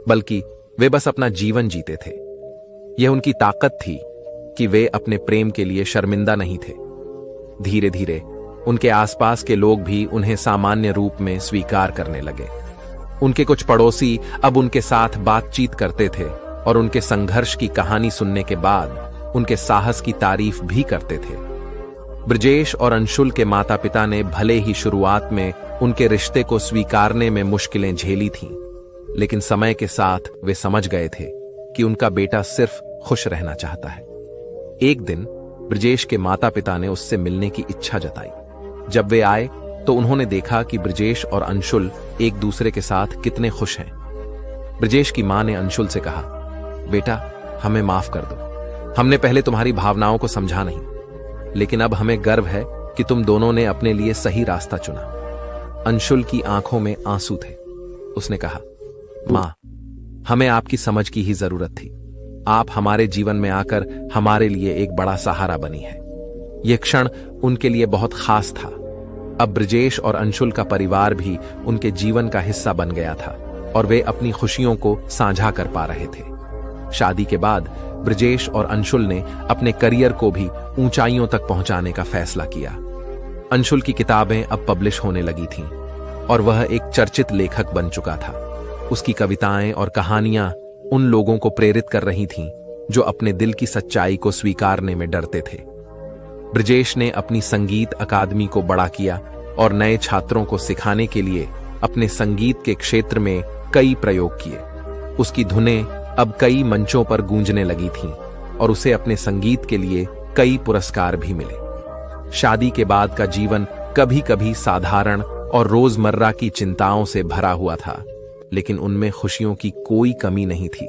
बल्कि वे बस अपना जीवन जीते थे। यह उनकी ताकत थी कि वे अपने प्रेम के लिए शर्मिंदा नहीं थे। धीरे धीरे उनके आसपास के लोग भी उन्हें सामान्य रूप में स्वीकार करने लगे। उनके कुछ पड़ोसी अब उनके साथ बातचीत करते थे और उनके संघर्ष की कहानी सुनने के बाद उनके साहस की तारीफ भी करते थे। ब्रजेश और अंशुल के माता पिता ने भले ही शुरुआत में उनके रिश्ते को स्वीकारने में मुश्किलें झेली थीं, लेकिन समय के साथ वे समझ गए थे कि उनका बेटा सिर्फ खुश रहना चाहता है। एक दिन ब्रजेश के माता पिता ने उससे मिलने की इच्छा जताई। जब वे आए तो उन्होंने देखा कि ब्रजेश और अंशुल एक दूसरे के साथ कितने खुश हैं। ब्रजेश की मां ने अंशुल से कहा, बेटा, हमें माफ कर दो। हमने पहले तुम्हारी भावनाओं को समझा नहीं, लेकिन अब हमें गर्व है कि तुम दोनों ने अपने लिए सही रास्ता चुना। अंशुल की आंखों में आंसू थे। उसने कहा, मां, हमें आपकी समझ की ही जरूरत थी। आप हमारे जीवन में आकर हमारे लिए एक बड़ा सहारा बनी है। यह क्षण उनके लिए बहुत खास था। अब ब्रजेश और अंशुल का परिवार भी उनके जीवन का हिस्सा बन गया था और वे अपनी खुशियों को साझा कर पा रहे थे। शादी के बाद ब्रजेश और अंशुल ने अपने करियर को भी ऊंचाइयों तक पहुंचाने का फैसला किया। अंशुल की किताबें अब पब्लिश होने लगी थीं और वह एक चर्चित लेखक बन चुका था। उसकी कविताएं और कहानियां उन लोगों को प्रेरित कर रही थीं जो अपने दिल की सच्चाई को स्वीकारने में डरते थे। ब्रजेश ने अपनी संगीत अकादमी को बड़ा किया और नए छात्रों को सिखाने के लिए अपने संगीत के क्षेत्र में कई प्रयोग किए। उसकी धुनें अब कई मंचों पर गूंजने लगी थीं और उसे अपने संगीत के लिए कई पुरस्कार भी मिले। शादी के बाद का जीवन कभी कभी साधारण और रोजमर्रा की चिंताओं से भरा हुआ था, लेकिन उनमें खुशियों की कोई कमी नहीं थी।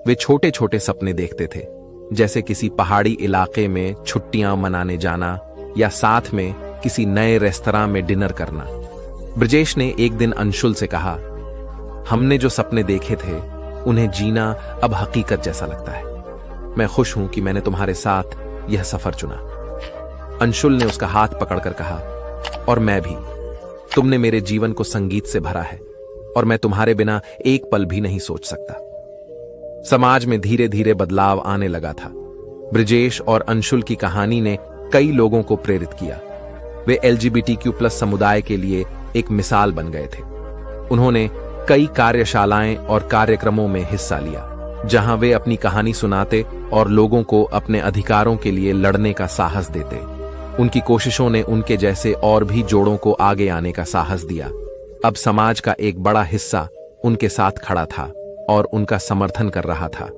वे छोटे छोटे सपने देखते थे, जैसे किसी पहाड़ी इलाके में छुट्टियां मनाने जाना या साथ में किसी नए रेस्तरां में डिनर करना। ब्रजेश ने एक दिन अंशुल से कहा, हमने जो सपने देखे थे उन्हें जीना अब हकीकत जैसा लगता है। मैं खुश हूं कि मैंने तुम्हारे साथ यह सफर चुना। अंशुल ने उसका हाथ पकड़कर कहा, और मैं भी। तुमने मेरे जीवन को संगीत से भरा है और मैं तुम्हारे बिना एक पल भी नहीं सोच सकता। समाज में धीरे धीरे बदलाव आने लगा था। ब्रजेश और अंशुल की कहानी ने कई लोगों को प्रेरित किया। वे LGBTQ+ समुदाय के लिए एक मिसाल बन गए थे। उन्होंने कई कार्यशालाएं और कार्यक्रमों में हिस्सा लिया, जहां वे अपनी कहानी सुनाते और लोगों को अपने अधिकारों के लिए लड़ने का साहस देते। उनकी कोशिशों ने उनके जैसे और भी जोड़ों को आगे आने का साहस दिया। अब समाज का एक बड़ा हिस्सा उनके साथ खड़ा था और उनका समर्थन कर रहा था।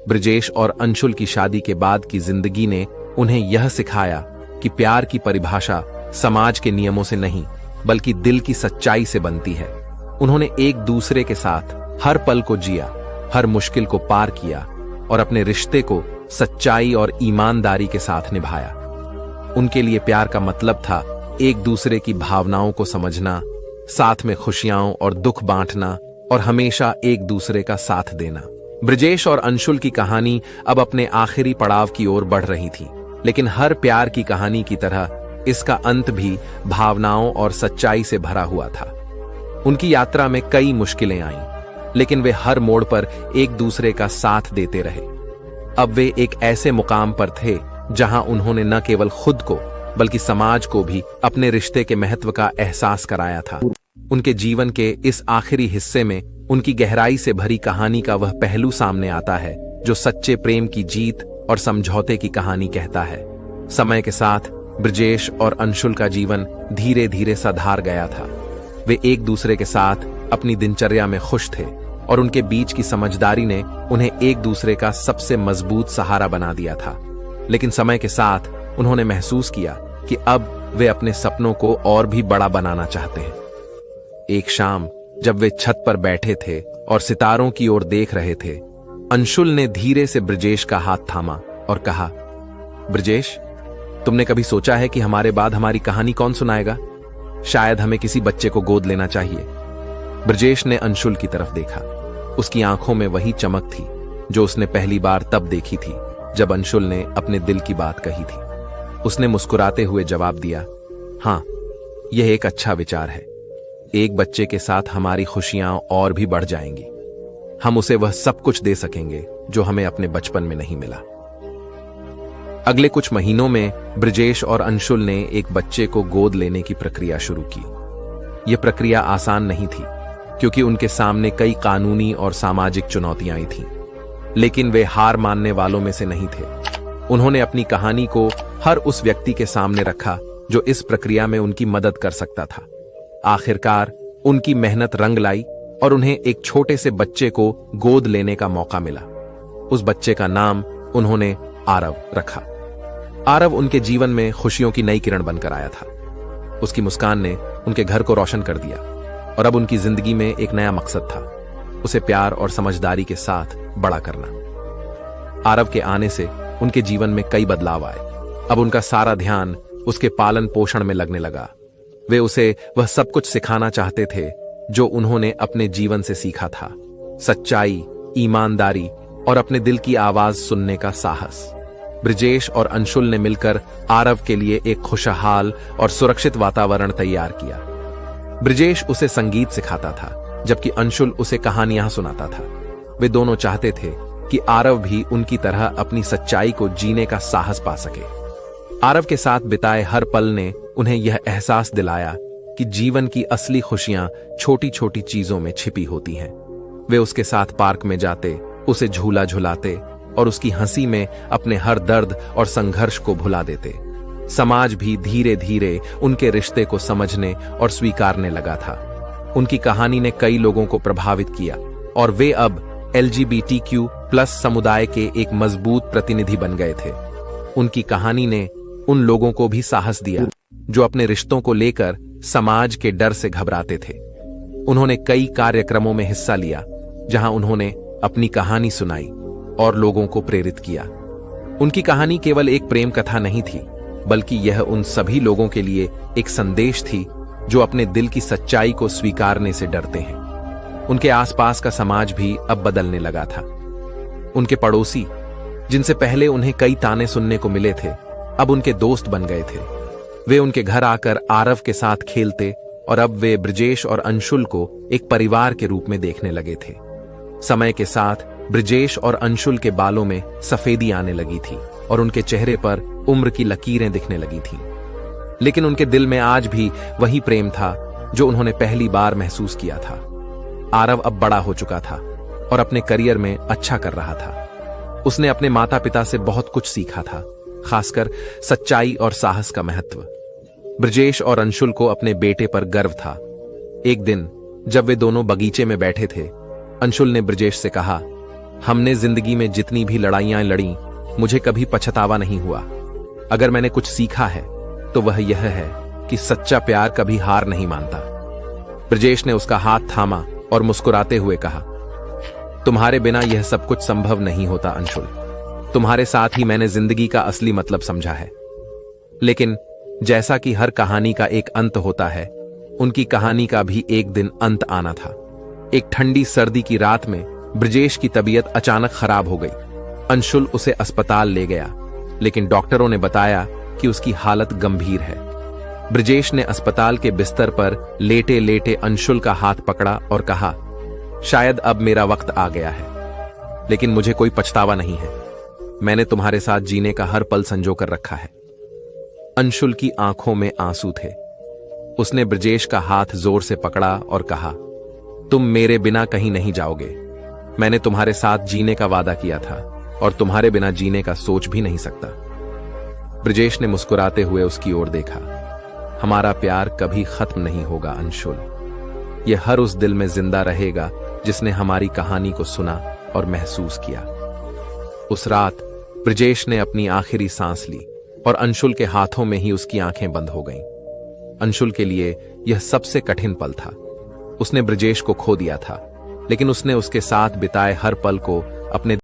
ब्रजेश और अंशुल की शादी के बाद की जिंदगी ने उन्हें यह सिखाया कि प्यार की परिभाषा समाज के नियमों से नहीं, बल्कि दिल की सच्चाई से बनती है। उन्होंने एक दूसरे के साथ हर पल को जिया, हर मुश्किल को पार किया और अपने रिश्ते को सच्चाई और ईमानदारी के साथ निभाया। उनके लिए प्यार का मतलब था एक दूसरे की भावनाओं को समझना, साथ में खुशियां और दुख बांटना और हमेशा एक दूसरे का साथ देना। ब्रजेश और अंशुल की कहानी अब अपने आखिरी पड़ाव की ओर बढ़ रही थी, लेकिन हर प्यार की कहानी की तरह इसका अंत भी भावनाओं और सच्चाई से भरा हुआ था। उनकी यात्रा में कई मुश्किलें आईं, लेकिन वे हर मोड़ पर एक दूसरे का साथ देते रहे। अब वे एक ऐसे मुकाम पर थे जहां उन्होंने न केवल खुद को बल्कि समाज को भी अपने रिश्ते के महत्व का एहसास कराया था। उनके जीवन के इस आखिरी हिस्से में उनकी गहराई से भरी कहानी का वह पहलू सामने आता है जो सच्चे प्रेम की जीत और समझौते की कहानी कहता है। समय के साथ ब्रजेश और अंशुल का जीवन धीरे धीरे सुधार गया था। वे एक दूसरे के साथ अपनी दिनचर्या में खुश थे और उनके बीच की समझदारी ने उन्हें एक दूसरे का सबसे मजबूत सहारा बना दिया था। लेकिन समय के साथ उन्होंने महसूस किया कि अब वे अपने सपनों को और भी बड़ा बनाना चाहते हैं। एक शाम जब वे छत पर बैठे थे और सितारों की ओर देख रहे थे, अंशुल ने धीरे से ब्रजेश का हाथ थामा और कहा, ब्रजेश, तुमने कभी सोचा है कि हमारे बाद हमारी कहानी कौन सुनाएगा? शायद हमें किसी बच्चे को गोद लेना चाहिए। ब्रजेश ने अंशुल की तरफ देखा। उसकी आंखों में वही चमक थी जो उसने पहली बार तब देखी थी जब अंशुल ने अपने दिल की बात कही थी। उसने मुस्कुराते हुए जवाब दिया, हां, यह एक अच्छा विचार है। एक बच्चे के साथ हमारी खुशियां और भी बढ़ जाएंगी। हम उसे वह सब कुछ दे सकेंगे जो हमें अपने बचपन में नहीं मिला। अगले कुछ महीनों में ब्रजेश और अंशुल ने एक बच्चे को गोद लेने की प्रक्रिया शुरू की। यह प्रक्रिया आसान नहीं थी क्योंकि उनके सामने कई कानूनी और सामाजिक चुनौतियां आई थीं। लेकिन वे हार मानने वालों में से नहीं थे। उन्होंने अपनी कहानी को हर उस व्यक्ति के सामने रखा जो इस प्रक्रिया में उनकी मदद कर सकता था। आखिरकार उनकी मेहनत रंग लाई और उन्हें एक छोटे से बच्चे को गोद लेने का मौका मिला। उस बच्चे का नाम उन्होंने आरव रखा। आरव उनके जीवन में खुशियों की नई किरण बनकर आया था। उसकी मुस्कान ने उनके घर को रोशन कर दिया और अब उनकी जिंदगी में एक नया मकसद था, उसे प्यार और समझदारी के साथ बड़ा करना। आरव के आने से उनके जीवन में कई बदलाव आए। अब उनका सारा ध्यान उसके पालन पोषण में लगने लगा। वे उसे वह सब कुछ सिखाना चाहते थे जो उन्होंने अपने जीवन से सीखा था, सच्चाई, ईमानदारी और अपने दिल की आवाज सुनने का साहस। ब्रजेश और अंशुल ने मिलकर आरव के लिए एक खुशहाल और सुरक्षित वातावरण तैयार किया। ब्रजेश उसे संगीत सिखाता था जबकि अंशुल उसे कहानियां सुनाता था। वे दोनों चाहते थे कि आरव भी उनकी तरह अपनी सच्चाई को जीने का साहस पा सके। आरव के साथ बिताए हर पल ने उन्हें यह एहसास दिलाया कि जीवन की असली खुशियां छोटी छोटी चीजों में छिपी होती हैं। वे उसके साथ पार्क में जाते, उसे झूला झुलाते और उसकी हंसी में अपने हर दर्द और संघर्ष को भुला देते। समाज भी धीरे धीरे उनके रिश्ते को समझने और स्वीकारने लगा था। उनकी कहानी ने कई लोगों को प्रभावित किया और वे अब LGBTQ+ समुदाय के एक मजबूत प्रतिनिधि बन गए थे। उनकी कहानी ने उन लोगों को भी साहस दिया जो अपने रिश्तों को लेकर समाज के डर से घबराते थे। उन्होंने कई कार्यक्रमों में हिस्सा लिया जहां उन्होंने अपनी कहानी सुनाई और लोगों को प्रेरित किया। उनकी कहानी केवल एक प्रेम कथा नहीं थी, बल्कि यह उन सभी लोगों के लिए एक संदेश थी जो अपने दिल की सच्चाई को स्वीकारने से डरते हैं। उनके आसपास का समाज भी अब बदलने लगा था। उनके पड़ोसी, जिनसे पहले उन्हें कई ताने सुनने को मिले थे, अब उनके दोस्त बन गए थे। वे उनके घर आकर आरव के साथ खेलते और अब वे ब्रजेश और अंशुल को एक परिवार के रूप में देखने लगे थे। समय के साथ ब्रजेश और अंशुल के बालों में सफेदी आने लगी थी और उनके चेहरे पर उम्र की लकीरें दिखने लगी थीं। लेकिन उनके दिल में आज भी वही प्रेम था जो उन्होंने पहली बार महसूस किया था। आरव अब बड़ा हो चुका था और अपने करियर में अच्छा कर रहा था। उसने अपने माता पिता से बहुत कुछ सीखा था, खासकर सच्चाई और साहस का महत्व। ब्रजेश और अंशुल को अपने बेटे पर गर्व था। एक दिन जब वे दोनों बगीचे में बैठे थे, अंशुल ने ब्रजेश से कहा, हमने जिंदगी में जितनी भी लड़ाइयां लड़ी, मुझे कभी पछतावा नहीं हुआ। अगर मैंने कुछ सीखा है तो वह यह है कि सच्चा प्यार कभी हार नहीं मानता। ब्रजेश ने उसका हाथ थामा और मुस्कुराते हुए कहा, तुम्हारे बिना यह सब कुछ संभव नहीं होता अंशुल। तुम्हारे साथ ही मैंने जिंदगी का असली मतलब समझा है। लेकिन जैसा कि हर कहानी का एक अंत होता है, उनकी कहानी का भी एक दिन अंत आना था। एक ठंडी सर्दी की रात में ब्रजेश की तबीयत अचानक खराब हो गई। अंशुल उसे अस्पताल ले गया, लेकिन डॉक्टरों ने बताया कि उसकी हालत गंभीर है। ब्रजेश ने अस्पताल के बिस्तर पर लेटे लेटे अंशुल का हाथ पकड़ा और कहा, शायद अब मेरा वक्त आ गया है, लेकिन मुझे कोई पछतावा नहीं है। मैंने तुम्हारे साथ जीने का हर पल संजो कर रखा है। अंशुल की आंखों में आंसू थे। उसने ब्रजेश का हाथ जोर से पकड़ा और कहा, तुम मेरे बिना कहीं नहीं जाओगे। मैंने तुम्हारे साथ जीने का वादा किया था और तुम्हारे बिना जीने का सोच भी नहीं सकता। ब्रजेश ने मुस्कुराते हुए उसकी ओर देखा। हमारा प्यार कभी खत्म नहीं होगा अंशुल। यह हर उस दिल में जिंदा रहेगा जिसने हमारी कहानी को सुना और महसूस किया। उस रात ब्रजेश ने अपनी आखिरी सांस ली और अंशुल के हाथों में ही उसकी आंखें बंद हो गईं। अंशुल के लिए यह सबसे कठिन पल था। उसने ब्रजेश को खो दिया था, लेकिन उसने उसके साथ बिताए हर पल को अपने